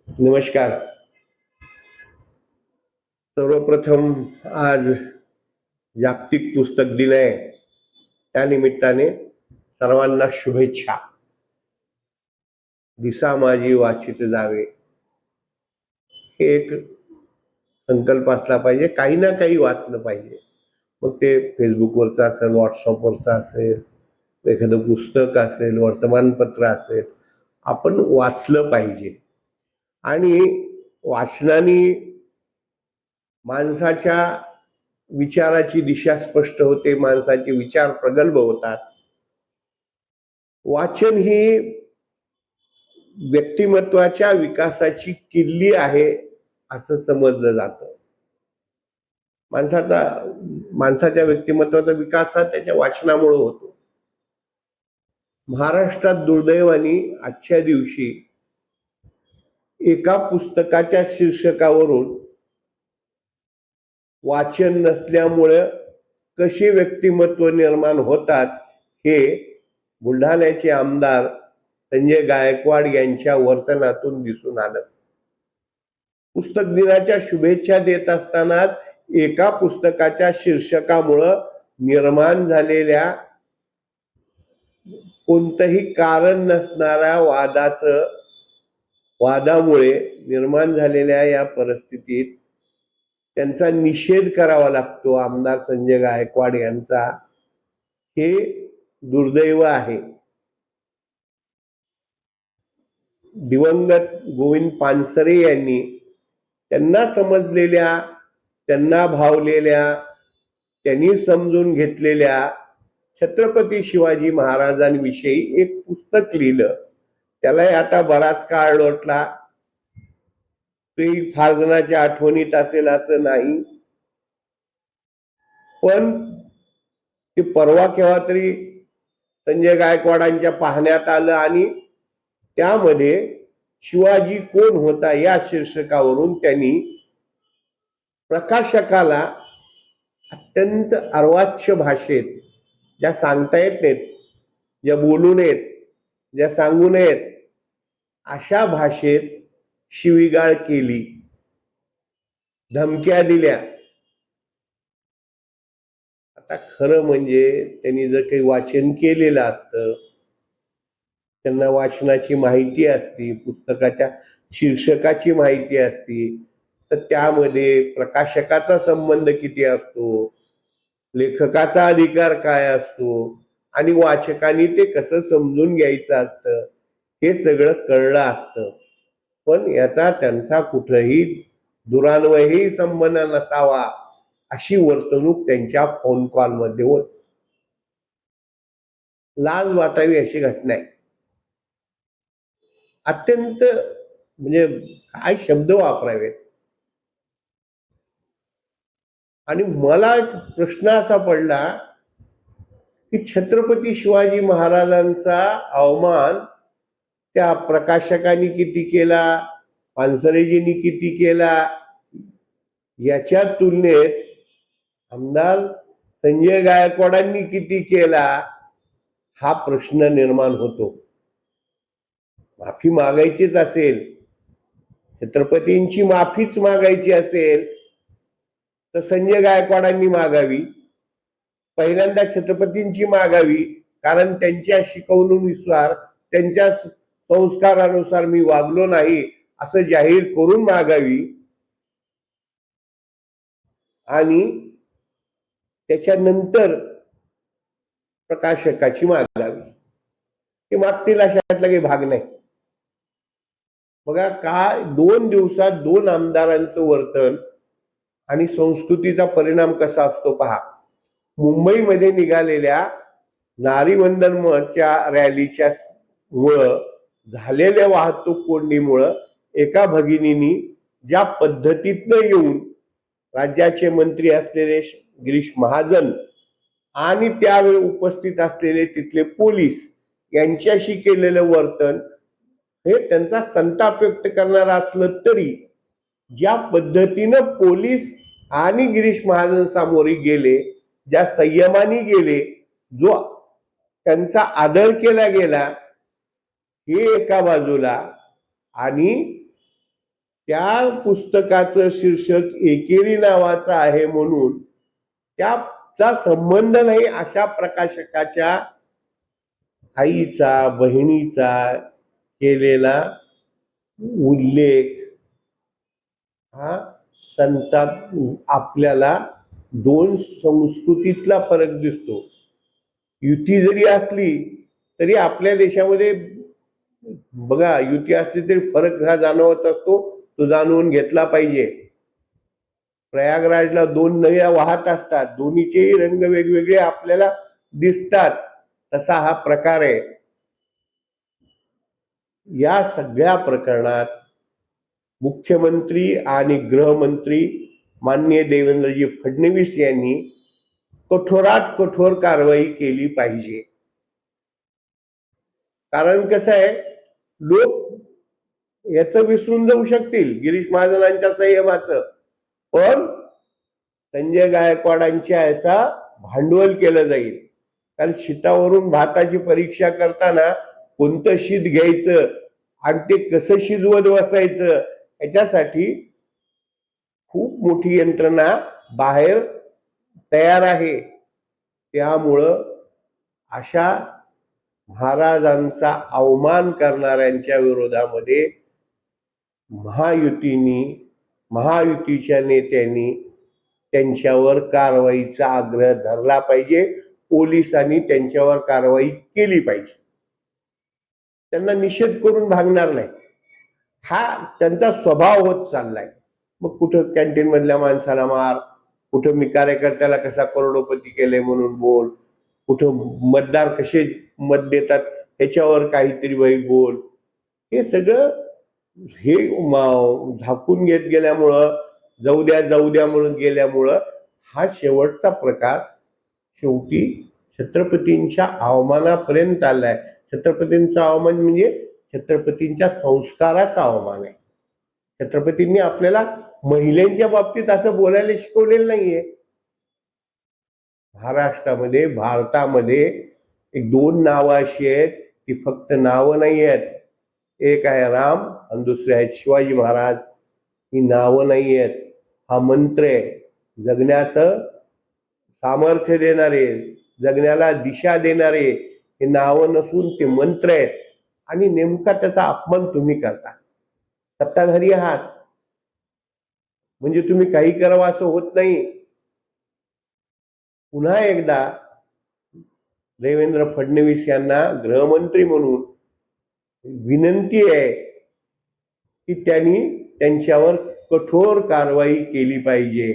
नमस्कार. सर्वप्रथम आज जागतिक पुस्तक दिन आहे. त्या निमित्ताने सर्वांना शुभेच्छा. दिसा माझी वाचित जावे, हे एक संकल्प असला पाहिजे. काही ना काही वाचलं पाहिजे. मग ते फेसबुकवरचं असेल, व्हॉट्सअपवरचं असेल, एखादं पुस्तक असेल, वर्तमानपत्र असेल, आपण वाचलं पाहिजे. आणि वाचनाने माणसाच्या विचाराची दिशा स्पष्ट होते, माणसाचे विचार प्रगल्भ होतात. वाचन ही व्यक्तिमत्वाच्या विकासाची किल्ली आहे असं समजलं जातं. माणसाच्या व्यक्तिमत्वाचा विकास हा त्याच्या वाचनामुळे होतो. महाराष्ट्रात दुर्दैवाने आजच्या दिवशी एका पुस्तकाच्या शीर्षकावरून वाचन नसल्यामुळं कशी व्यक्तिमत्व निर्माण होतात हे बुलढाण्याचे आमदार संजय गायकवाड यांच्या वर्तनातून दिसून आलं. पुस्तक दिनाच्या शुभेच्छा देत असतानाच एका पुस्तकाच्या शीर्षकामुळं निर्माण झालेल्या कोणतंही कारण नसणाऱ्या वादामुळे निर्माण झालेल्या या परिस्थितीत त्यांचा निषेध करावा लागतो आमदार संजय गायकवाड यांचा. हे दुर्दैव आहे. दिवंगत गोविंद पानसरे यांनी त्यांना समजलेल्या, त्यांना भावलेल्या, त्यांनी समजून घेतलेल्या छत्रपती शिवाजी महाराजांविषयी एक पुस्तक लिहिलं. त्याला आता बराच काळ लोटला. ते फार जणांच्या आठवणीत असेल असं नाही, पण ते परवा केव्हा तरी संजय गायकवाडांच्या पाहण्यात आलं आणि त्यामध्ये शिवाजी कोण होता या शीर्षकावरून त्यांनी प्रकाशकाला अत्यंत अर्वाच्य भाषेत, ज्या सांगता येत नाहीत, ज्या बोलू नयेत, ज्या सांगू नयेत, अशा भाषेत शिवीगाळ केली, धमक्या दिल्या. आता खरं म्हणजे त्यांनी जर काही वाचन केलेलं असतं, त्यांना वाचनाची माहिती असती, पुस्तकाच्या शीर्षकाची माहिती असती, तर त्यामध्ये प्रकाशकाचा संबंध किती असतो, लेखकाचा अधिकार काय असतो आणि वाचकांनी ते कसं समजून घ्यायचं असतं हे सगळं कळलं असतं. पण याचा त्यांचा कुठेही दुरान्वयही संबंध नसावा अशी वर्तणूक त्यांच्या फोन कॉलमध्ये होत. लाज वाटावी अशी घटना आहे. अत्यंत म्हणजे काय शब्द वापरावेत. आणि मला प्रश्न असा पडला की छत्रपती शिवाजी महाराजांचा अवमान त्या प्रकाशकांनी किती केला, पानसरेजींनी किती केला, याच्या तुलनेत आमदार संजय गायकवाडांनी किती केला हा प्रश्न निर्माण होतो. माफी मागायचीच असेल, छत्रपतींची माफीच मागायची असेल तर संजय गायकवाडांनी मागावी. पहिल्यांदा छत्रपतींची मागावी, कारण त्यांच्या शिकवणुकीनुसार, त्यांच्या संस्कारानुसार मी वागलो नाही असं जाहीर करून मागावी. आणि त्याच्यानंतर प्रकाशकाची मागावी. ते मागतील अशातला काही भाग नाही. बघा काय 2 दिवसात 2 आमदारांचं वर्तन आणि संस्कृतीचा परिणाम कसा असतो पहा. मुंबईमध्ये निघालेल्या नारीवंदनच्या रॅलीच्या मुळे झालेल्या वाहतूक कोंडीमुळं एका भगिनींनी ज्या पद्धतीतनं येऊन राज्याचे मंत्री असलेले गिरीश महाजन आणि त्यावेळी उपस्थित असलेले तिथले पोलीस यांच्याशी केलेलं वर्तन हे त्यांचा संताप व्यक्त करणारा असलं तरी ज्या पद्धतीनं पोलीस आणि गिरीश महाजन सामोरे गेले, ज्या संयमाने गेले, जो त्यांचा आदर केला गेला, हे एका बाजूला, आणि त्या पुस्तकाचं शीर्षक एकेरी नावाचं आहे म्हणून त्याचा संबंध नाही अशा प्रकाशकाच्या आईचा, बहिणीचा केलेला उल्लेख हा संतात आपल्याला दोन संस्कृतीतला फरक दिसतो. युती जरी असली तरी आपल्या देशामध्ये बघा, युती असली तरी फरक हा जाणवत असतो, तो जाणून घेतला पाहिजे. प्रयागराजला दोन नद्या वाहत असतात, दोन्हीचेही रंग वेगवेगळे आपल्याला दिसतात. तसा हा प्रकार आहे. या सगळ्या प्रकरणात मुख्यमंत्री आणि गृहमंत्री माननीय देवेंद्रजी फडणवीस यांनी कठोरात कठोर कारवाई केली पाहिजे. कारण कसं आहे, लोक याचं विसरून जाऊ शकतील गिरीश महाजनांच्या संयमाचं, पण संजय गायकवाडांच्या याचा भांडवल केलं जाईल. कारण शीतावरून भाताची परीक्षा करताना कोणतं शीत घ्यायचं आणि ते कसं शिजवत बसायचं याच्यासाठी खूप मोठी यंत्रणा बाहेर तयार आहे. त्यामुळं अशा महाराजांचा अवमान करणाऱ्यांच्या विरोधामध्ये महायुतीच्या नेत्यांनी त्यांच्यावर कारवाईचा आग्रह धरला पाहिजे. पोलिसांनी त्यांच्यावर कारवाई केली पाहिजे. त्यांना निषेध करून भागणार नाही. हा त्यांचा स्वभाव होत चाललाय. मग कुठं कॅन्टीन मधल्या माणसाला मार, कुठं मी कार्यकर्त्याला कसा करोडोपती केले म्हणून बोल, कुठं मतदार कसे मत देतात त्याच्यावर काहीतरी बाई बोल. हे सगळं हे झाकून घेत गेल्यामुळं, जाऊ द्या म्हणून गेल्यामुळं हा शेवटचा प्रकार शेवटी छत्रपतींच्या अवमानापर्यंत आलाय. छत्रपतींचा अवमान म्हणजे छत्रपतींच्या संस्काराचा अवमान आहे. छत्रपतींनी आपल्याला महिलांच्या बाबतीत असं बोलायला शिकवलेलं नाहीये. महाराष्ट्रामध्ये, भारतामध्ये एक दोन नावं अशी आहेत, ती फक्त नावं नाही आहेत. एक आहे राम आणि दुसरे आहेत शिवाजी महाराज. ही नावं नाही आहेत, हा मंत्र आहे. जगण्याचं सामर्थ्य देणारे, जगण्याला दिशा देणारे हे नावं नसून ते मंत्र आहेत. आणि नेमका त्याचा अपमान तुम्ही करता. सत्ताधारी आहात म्हणजे तुम्ही काही करावं असं होत नाही. पुन्हा एकदा देवेंद्र फडणवीस यांना गृहमंत्री म्हणून विनंती आहे की त्यांनी त्यांच्यावर कठोर कारवाई केली पाहिजे.